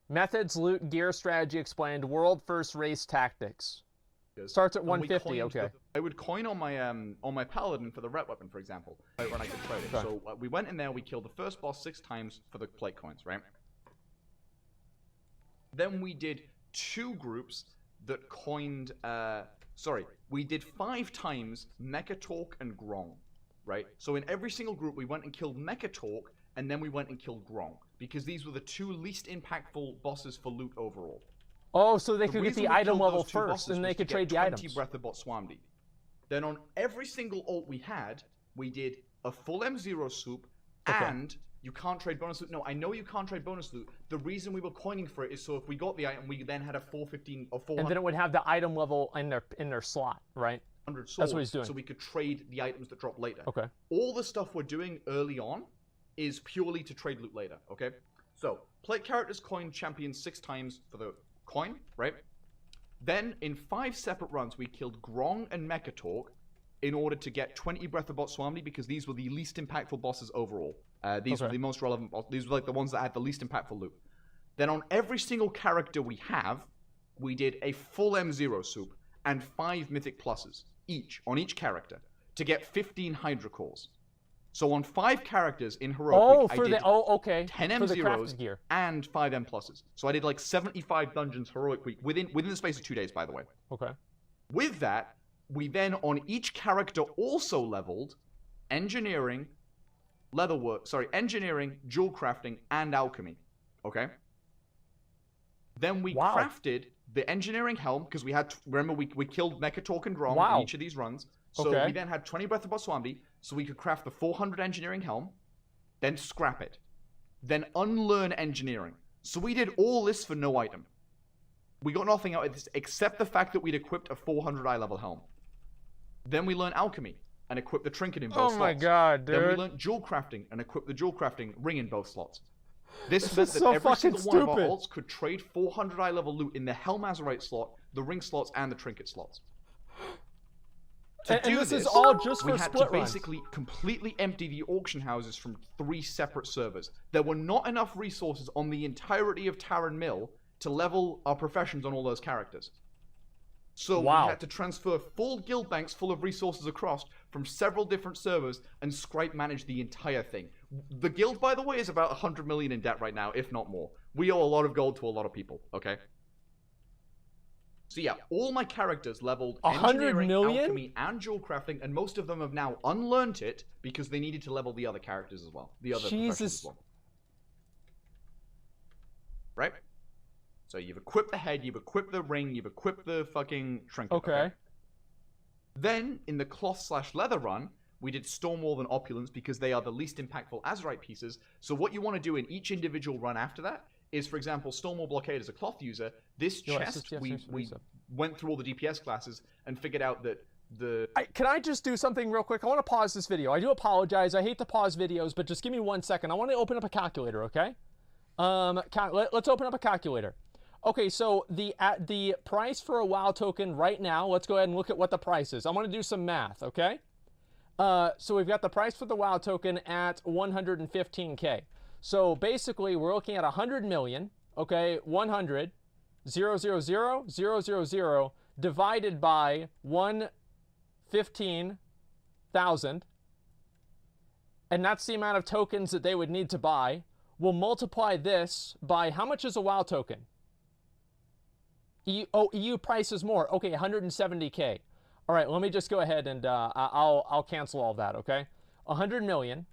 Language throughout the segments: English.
Methods, loot, gear, strategy explained. World first race tactics. Starts at 150. Okay. I would coin on my paladin for the ret weapon, for example, when I could trade it. So we went in there, we killed the first boss 6 times for the plate coins, right? Then we did 2 groups that coined. Sorry, we did 5 times Mechatork and Grong, right? So in every single group, we went and killed Mechatork, and then we went and killed Grong, because these were the 2 least impactful bosses for loot overall. Oh, so they could get the item level first, and they could trade the items. 20 Breath of Botswamdi. Then on every single ult we had, we did a full M0 soup, and you can't trade bonus loot. No, I know you can't trade bonus loot. The reason we were coining for it is so if we got the item, we then had a 415 or 400. And then it would have the item level in their slot, right? Swords, that's what he's doing. So we could trade the items that drop later. Okay. All the stuff we're doing early on is purely to trade loot later, okay? So, plate characters coin champions 6 times for the coin, right? Then, in 5 separate runs, we killed Grong and Mechatork in order to get 20 Breath of Botswamdi, because these were the least impactful bosses overall. These were the most relevant bosses. These were like the ones that had the least impactful loot. Then on every single character we have, we did a full M0 soup and 5 mythic pluses, each, on each character, to get 15 Hydra cores. So on 5 characters in Heroic Week, I did 10 M0s and 5 M pluses. So I did like 75 dungeons Heroic Week within the space of 2 days, by the way. Okay. With that, we then on each character also leveled engineering, engineering, jewel crafting, and alchemy. Okay. Then we crafted the engineering helm, because we had, remember, we killed Mechatork and Grom in each of these runs. So we then had 20 Breath of Botswamdi, so we could craft the 400 engineering helm, then scrap it, then unlearn engineering. So we did all this for no item. We got nothing out of this except the fact that we'd equipped a 400 eye level helm. Then we learned alchemy and equipped the trinket in both slots. Oh my god, dude. Then we learned jewel crafting and equipped the jewel crafting ring in both slots. This meant that every single one of our alts could trade 400 eye level loot in the Helm Azerite slot, the ring slots, and the trinket slots. To do this is all just for we had to basically completely empty the auction houses from 3 separate servers. There were not enough resources on the entirety of Taran Mill to level our professions on all those characters. So we had to transfer full guild banks full of resources across from several different servers and Scripe manage the entire thing. The guild, by the way, is about 100 million in debt right now, if not more. We owe a lot of gold to a lot of people, okay? So yeah, all my characters leveled engineering, alchemy, and jewel crafting, and most of them have now unlearned it because they needed to level the other characters as well. The other professions as well. Right? So you've equipped the head, you've equipped the ring, you've equipped the fucking trinket. Okay. Then, in the cloth/leather run, we did Stormwall and Opulence because they are the least impactful Azerite pieces. So what you want to do in each individual run after that is, for example, Stormwall Blockade as a cloth user. This chest, we went through all the DPS classes and figured out that can I just do something real quick? I want to pause this video. I do apologize. I hate to pause videos, but just give me 1 second. I want to open up a calculator, okay? Let's open up a calculator. Okay, so the price for a WoW token right now, let's go ahead and look at what the price is. I'm going to do some math, okay? So we've got the price for the WoW token at 115K. So basically, we're looking at 100 million, okay, 100, 000 divided by 115,000. And that's the amount of tokens that they would need to buy. We'll multiply this by, how much is a WoW token? EU price is more. Okay, 170K. All right, let me just go ahead and I'll cancel all that, okay? 100 million.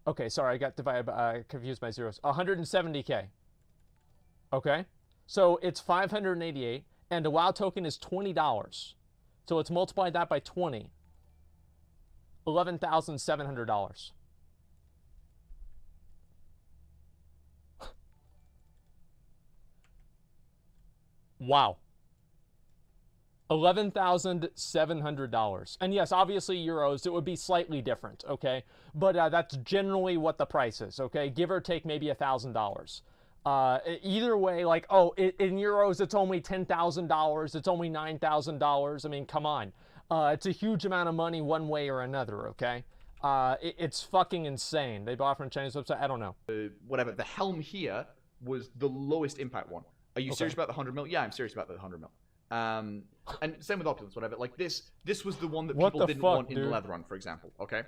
Okay, sorry, I got divided by, confused by zeros. 170K. Okay? So it's 588, and a WoW token is $20. So let's multiply that by 20. $11,700. Wow. $11,700. And yes, obviously euros, it would be slightly different, okay? But that's generally what the price is, okay? Give or take maybe $1,000. Either way, like, oh, in euros, it's only $10,000. It's only $9,000. I mean, come on. It's a huge amount of money one way or another, okay? It's fucking insane. They bought from a Chinese website. I don't know. Whatever. The helm here was the lowest impact one. Are you serious about the 100 mil? Yeah, I'm serious about the 100 mil. And same with Opulence, whatever. Like this was the one that people didn't want in the leather run, for example. Okay.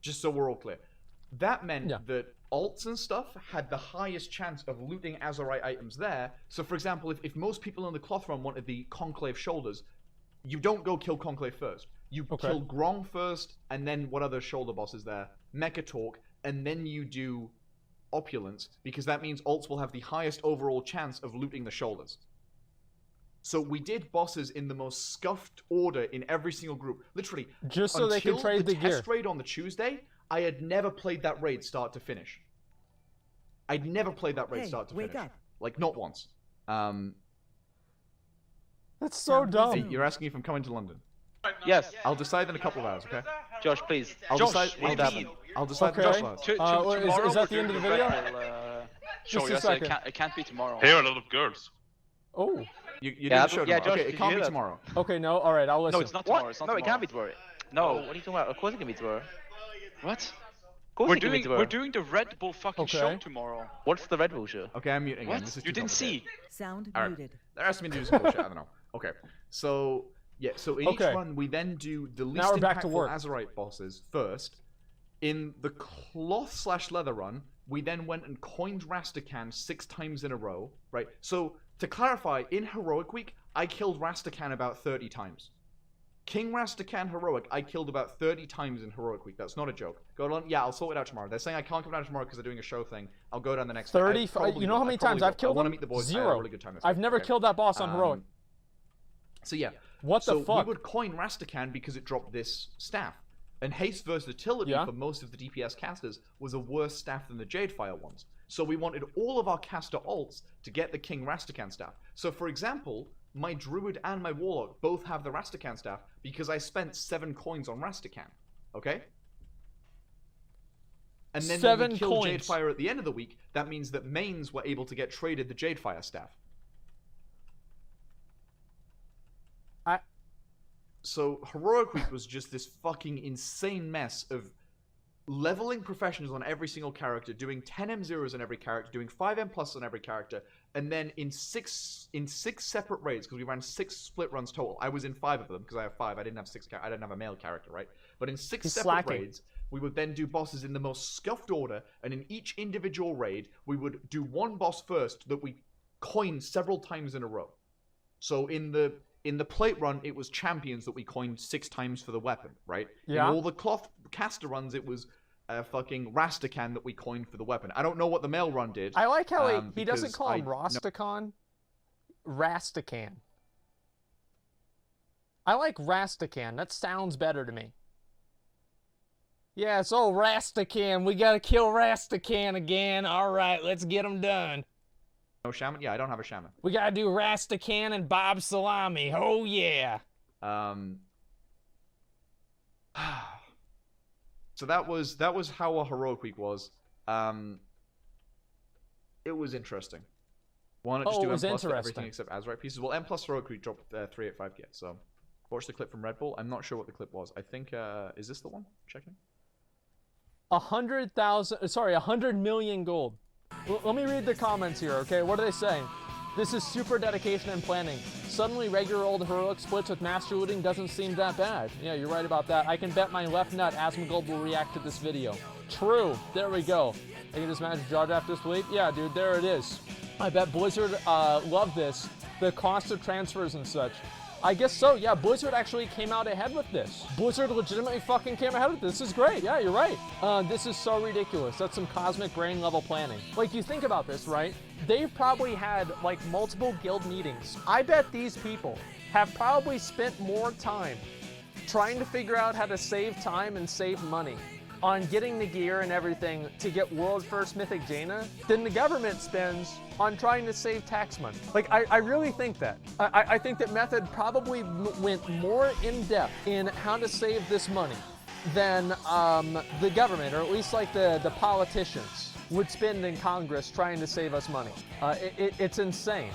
Just so we're all clear, that meant that alts and stuff had the highest chance of looting Azurite items there. So, for example, if most people in the cloth run wanted the Conclave shoulders, you don't go kill Conclave first. You kill Grong first, and then what other shoulder boss is there? Mechatork, and then you do Opulence, because that means alts will have the highest overall chance of looting the shoulders. So we did bosses in the most scuffed order in every single group. Literally, just so they could trade the gear. Test raid on the Tuesday, I had never played that raid start to finish. I'd never played that raid start to finish. Up. Like, not once. That's so dumb. You're asking if I'm coming to London? Yes. I'll decide in a couple of hours, okay? Josh, please. I'll decide in a couple of hours. Is that the end of the video? Just a second. It can't be tomorrow. Here are a lot of girls. Oh. You didn't show tomorrow. Josh, okay, it can't be tomorrow. Okay, no, alright, I'll listen. No, it's not tomorrow. It's not tomorrow. It can't be tomorrow. No, what are you talking about? Of course it can be tomorrow. What? Of course we're doing the Red Bull fucking show tomorrow. What's the Red Bull show? Okay, I'm muting again. This is you didn't see? Sound muted. There has to be news bullshit, I don't know. Okay, so, yeah, so in each run, we then do the least impactful Azurite bosses first. In the cloth/leather run, we then went and coined Rastakhan 6 times in a row, right? So, to clarify, in Heroic Week, I killed Rastakhan about 30 times. King Rastakhan Heroic, I killed about 30 times in Heroic Week. That's not a joke. Go on, yeah, I'll sort it out tomorrow. They're saying I can't come down tomorrow because they're doing a show thing. I'll go down the next 30? You know how many times I've killed him? I want to meet the boys. 0. I had a really good time this I've week. never killed that boss on Heroic. So yeah. What the fuck? So we would coin Rastakhan because it dropped this staff. And haste versatility for most of the DPS casters was a worse staff than the Jadefire ones. So we wanted all of our caster alts to get the King Rastakhan staff. So for example, my Druid and my Warlock both have the Rastakhan staff because I spent 7 coins on Rastakhan. Okay? And then when we killed Jadefire at the end of the week, that means that mains were able to get traded the Jadefire staff. So Heroic Week was just this fucking insane mess of leveling professionals on every single character, doing 10 M0s on every character, doing 5 M+ on every character, and then in six separate raids, because we ran 6 split runs total. I was in 5 of them because I have 5. I didn't have 6. I didn't have a male character, right? But in 6 separate raids, we would then do bosses in the most scuffed order, and in each individual raid, we would do one boss first that we coined several times in a row. So in the plate run, it was champions that we coined 6 times for the weapon, right? Yeah. In all the cloth caster runs, it was fucking Rastakhan that we coined for the weapon. I don't know what the male run did. I like how he doesn't call him Rastakhan. Rastakhan. I like Rastakhan. That sounds better to me. Yeah, so Rastakhan. We gotta kill Rastakhan again. Alright, let's get him done. No shaman? Yeah, I don't have a shaman. We gotta do Rastakhan and Bob Salami. Oh yeah. So that was how a Heroic Week was. It was interesting. Why not just do M+ for everything except Azurite pieces? Well, M+ Heroic Week dropped 385 get. So watch the clip from Red Bull. I'm not sure what the clip was. I think is this the one? Checking. 100 million gold. Let me read the comments here, okay? What are they saying? This is super dedication and planning. Suddenly regular old heroic splits with master looting doesn't seem that bad. Yeah, you're right about that. I can bet my left nut Asmongold will react to this video. True. There we go. I can just manage jaw draft this week. Yeah, dude, there it is. I bet Blizzard loved this. The cost of transfers and such. I guess so, yeah, Blizzard actually came out ahead with this. Blizzard legitimately fucking came ahead with this. This is great, yeah, you're right. This is so ridiculous. That's some cosmic brain level planning. Like, you think about this, right? They've probably had, like, multiple guild meetings. I bet these people have probably spent more time trying to figure out how to save time and save money on getting the gear and everything to get world first Mythic Jaina than the government spends on trying to save tax money. Like, I really think that. I think that Method probably went more in depth in how to save this money than the government, or at least like the politicians. would spend in Congress trying to save us money. It's insane.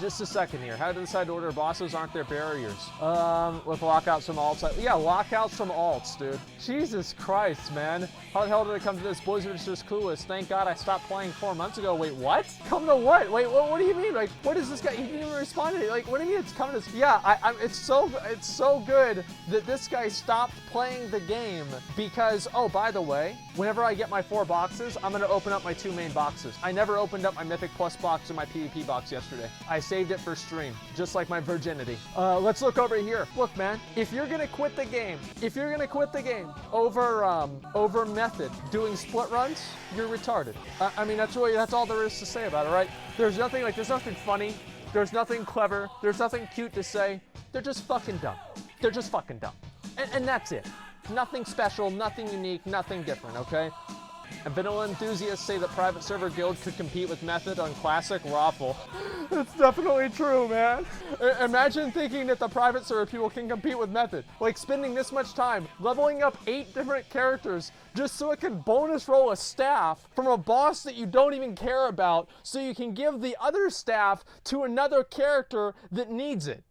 Just a second here. How to decide to order bosses? Aren't there barriers? With lockouts from alts. Yeah, lockouts from alts, dude. Jesus Christ, man. How the hell did it come to this? Blizzard is just clueless. Thank God I stopped playing 4 months ago. Wait, what? Come to what? Wait, what do you mean? Like, what is this guy? He didn't even respond to me. Like, what do you mean it's coming to? Yeah, it's so good that this guy stopped playing the game because, oh, by the way, whenever I get my 4 boxes, I'm gonna open up my 2 main boxes. I never opened up my Mythic Plus box or my PvP box yesterday. I saved it for stream, just like my virginity. Let's look over here. Look, man, if you're gonna quit the game, over method, doing split runs, you're retarded. I mean, that's all there is to say about it, right? There's nothing funny, there's nothing clever, there's nothing cute to say. They're just fucking dumb. They're just fucking dumb. And that's it. Nothing special, nothing unique, nothing different, okay? And vanilla enthusiasts say that private server guild could compete with Method on classic Raffle. It's definitely true, man. Imagine thinking that the private server people can compete with Method. Like spending this much time leveling up 8 different characters just so it can bonus roll a staff from a boss that you don't even care about so you can give the other staff to another character that needs it.